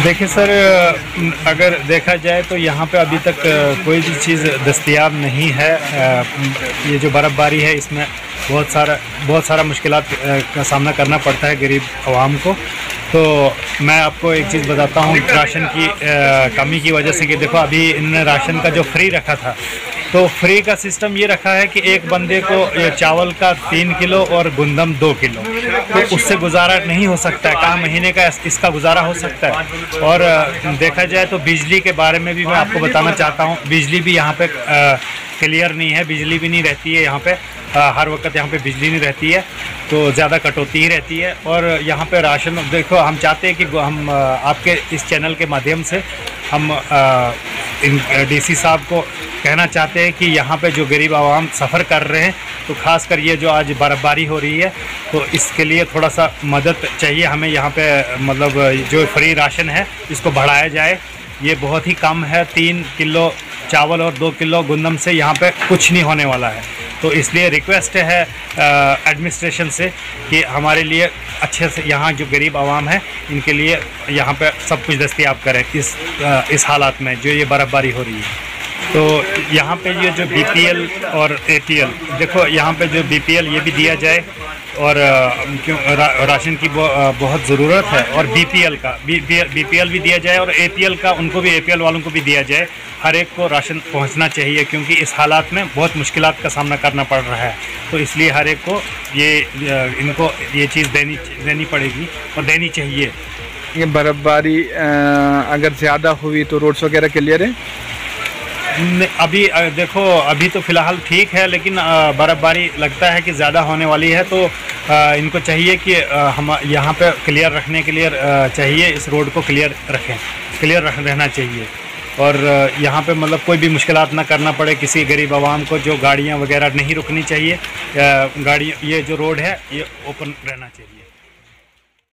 देखिए सर, अगर देखा जाए तो यहाँ पे अभी तक कोई भी चीज़ दस्तयाब नहीं है। ये जो बर्फ़बारी है इसमें बहुत सारा मुश्किलात का सामना करना पड़ता है गरीब आवाम को। तो मैं आपको एक चीज़ बताता हूँ राशन की कमी की वजह से कि देखो अभी इन्होंने राशन का जो फ्री रखा था, तो फ्री का सिस्टम ये रखा है कि एक बंदे को चावल का 3 किलो और गुंदम 2 किलो, तो उससे गुजारा नहीं हो सकता है। कहाँ महीने का इसका गुजारा हो सकता है। और देखा जाए तो बिजली के बारे में भी मैं आपको बताना चाहता हूँ। बिजली भी यहाँ पे क्लियर नहीं है, बिजली भी नहीं रहती है यहाँ पे। हर वक्त यहाँ पे बिजली नहीं रहती है, तो ज़्यादा कटौती ही रहती है। और यहाँ पे राशन देखो, हम चाहते हैं कि हम आपके इस चैनल के माध्यम से हम इन डीसी साहब को कहना चाहते हैं कि यहाँ पे जो गरीब आवाम सफ़र कर रहे हैं, तो ख़ासकर ये जो आज बर्फ़बारी हो रही है, तो इसके लिए थोड़ा सा मदद चाहिए हमें। यहाँ पे मतलब जो फ्री राशन है इसको बढ़ाया जाए। ये बहुत ही कम है, 3 किलो चावल और 2 किलो गुंदम से यहाँ पे कुछ नहीं होने वाला है। तो इसलिए रिक्वेस्ट है एडमिनिस्ट्रेशन से कि हमारे लिए अच्छे से यहाँ जो गरीब आवाम है इनके लिए यहाँ पे सब कुछ दस्तयाब करें इस हालात में जो ये बर्फ़बारी हो रही है। तो यहाँ पे ये जो बीपीएल और एपीएल, देखो यहाँ पे जो बीपीएल ये भी दिया जाए, और क्यों राशन की बहुत ज़रूरत है। और बीपीएल भी दिया जाए, और एपीएल का उनको भी, एपीएल वालों को भी दिया जाए। हर एक को राशन पहुंचना चाहिए, क्योंकि इस हालात में बहुत मुश्किलात का सामना करना पड़ रहा है। तो इसलिए हर एक को इनको ये चीज़ देनी पड़ेगी और देनी चाहिए। ये बर्फ़बारी अगर ज़्यादा हुई तो रोड्स वगैरह क्लियर है? अभी देखो, अभी तो फ़िलहाल ठीक है, लेकिन बर्फ़बारी लगता है कि ज़्यादा होने वाली है। तो इनको चाहिए कि हम यहाँ पे क्लियर रखने के लिए चाहिए, इस रोड को क्लियर रहना चाहिए। और यहाँ पे मतलब कोई भी मुश्किलात ना करना पड़े किसी गरीब आवाम को। जो गाड़ियाँ वगैरह नहीं रुकनी चाहिए, ये जो रोड है ये ओपन रहना चाहिए।